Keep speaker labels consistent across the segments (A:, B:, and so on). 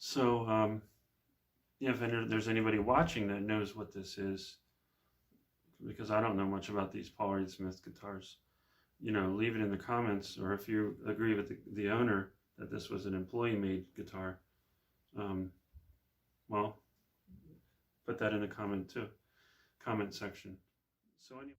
A: So yeah, if there's anybody watching that knows what this is, because I don't know much about these Paul Reed Smith guitars, leave it in the comments, or if you agree with the owner that this was an employee-made guitar, well, put that in the comment section. So anyway.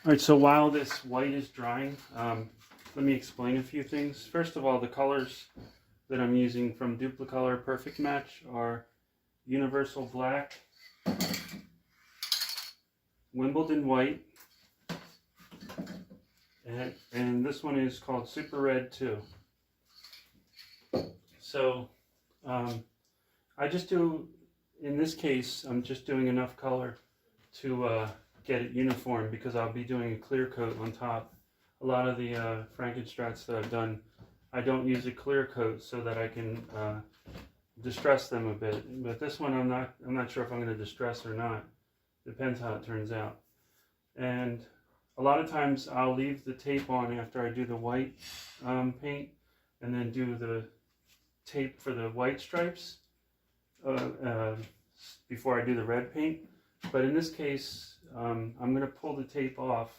A: All right, so while this white is drying, let me explain a few things. First of all, the colors that I'm using from Duplicolor Perfect Match are Universal Black, Wimbledon White, and this one is called Super Red 2. So I just do, in this case, I'm just doing enough color to get it uniform, because I'll be doing a clear coat on top. A lot of the Frankenstrats that I've done, I don't use a clear coat so that I can distress them a bit. But this one I'm not sure if I'm going to distress or not. Depends how it turns out. And a lot of times I'll leave the tape on after I do the white paint, and then do the tape for the white stripes before I do the red paint. But in this case, I'm going to pull the tape off,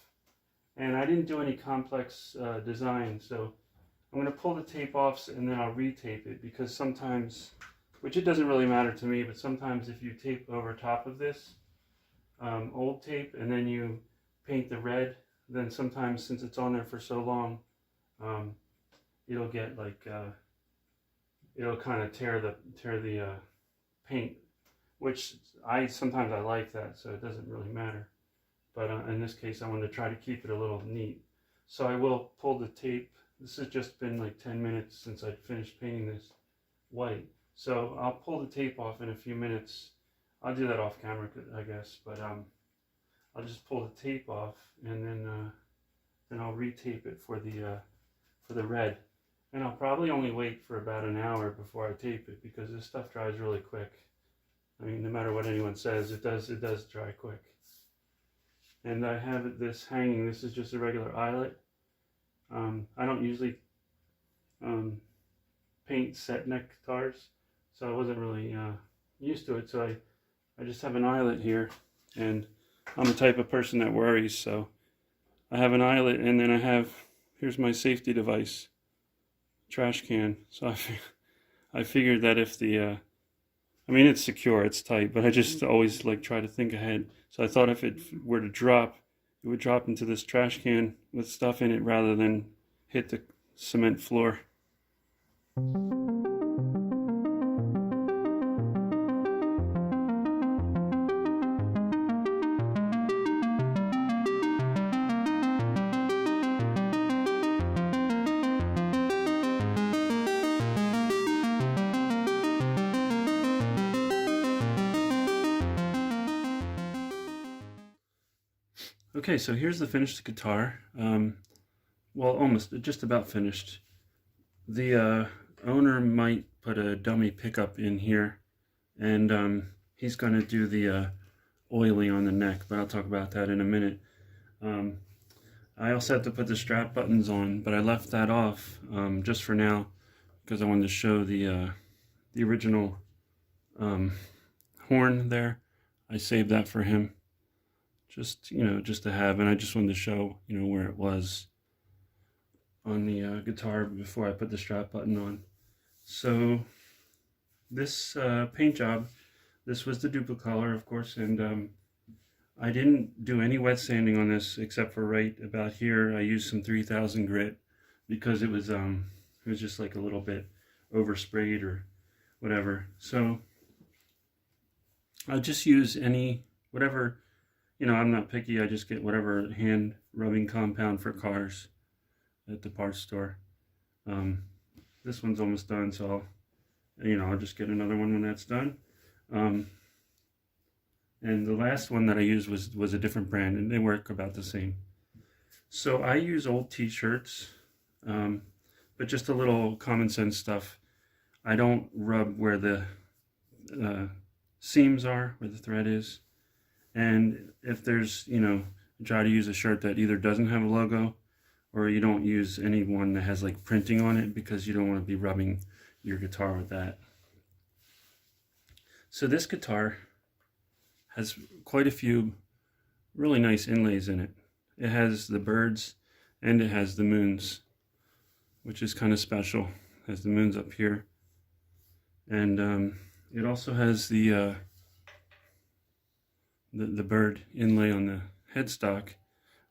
A: and I didn't do any complex design, so I'm going to pull the tape off and then I'll retape it, because sometimes, which it doesn't really matter to me, but sometimes if you tape over top of this old tape and then you paint the red, then sometimes, since it's on there for so long, it'll get like it'll kind of tear the paint, which sometimes I like that, so it doesn't really matter. But in this case, I wanted to try to keep it a little neat, so I will pull the tape. This has just been like 10 minutes since I finished painting this white, so I'll pull the tape off in a few minutes. I'll do that off camera, I guess, but I'll just pull the tape off, and then I'll retape it for the red. And I'll probably only wait for about an hour before I tape it, because this stuff dries really quick. I mean, no matter what anyone says, it does dry quick. And I have this hanging. This is just a regular eyelet. I don't usually paint set neck guitars, so I wasn't really used to it. So I just have an eyelet here, and I'm the type of person that worries, so I have an eyelet, and then here's my safety device, trash can. So I figured that if I mean, it's secure, it's tight, but I just always like try to think ahead. So I thought if it were to drop, it would drop into this trash can with stuff in it rather than hit the cement floor. Okay, so here's the finished guitar. Well, almost, just about finished. The owner might put a dummy pickup in here, and he's going to do the oily on the neck, but I'll talk about that in a minute. I also had to put the strap buttons on, but I left that off just for now, because I wanted to show the original horn there. I saved that for him, just to have, and I just wanted to show where it was on the guitar before I put the strap button on. So this paint job, this was the Duplicolor, of course, and I didn't do any wet sanding on this except for right about here. I used some 3000 grit because it was just like a little bit oversprayed or whatever. So I'll just use whatever, I'm not picky. I just get whatever hand rubbing compound for cars at the parts store. This one's almost done, so I'll just get another one when that's done. And the last one that I used was a different brand, and they work about the same. So I use old t-shirts, but just a little common sense stuff. I don't rub where the seams are, where the thread is. And if there's, try to use a shirt that either doesn't have a logo, or you don't use any one that has like printing on it, because you don't want to be rubbing your guitar with that. So this guitar has quite a few really nice inlays in it. It has the birds and it has the moons, which is kind of special. It has the moons up here, and it also has the bird inlay on the headstock,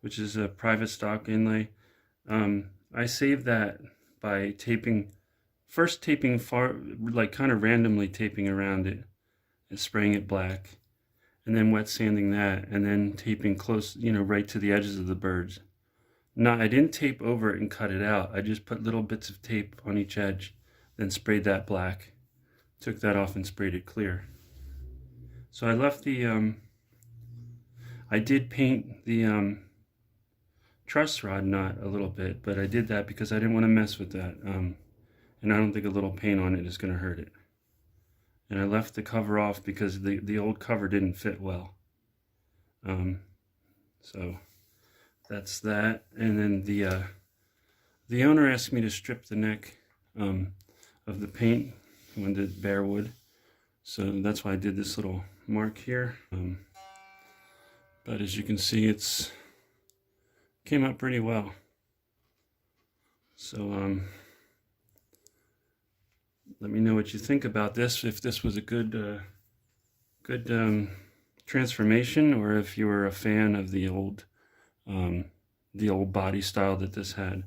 A: which is a private stock inlay. I saved that by first taping kind of randomly taping around it and spraying it black, and then wet sanding that, and then taping close, right to the edges of the birds. I didn't tape over it and cut it out. I just put little bits of tape on each edge, then sprayed that black, took that off and sprayed it clear. So I left I did paint the truss rod knot a little bit, but I did that because I didn't want to mess with that, and I don't think a little paint on it is going to hurt it. And I left the cover off because the old cover didn't fit well. So that's that. And then the owner asked me to strip the neck of the paint. He wanted bare wood, so that's why I did this little mark here. But as you can see, it's came out pretty well. So let me know what you think about this, if this was a good transformation, or if you were a fan of the old body style that this had.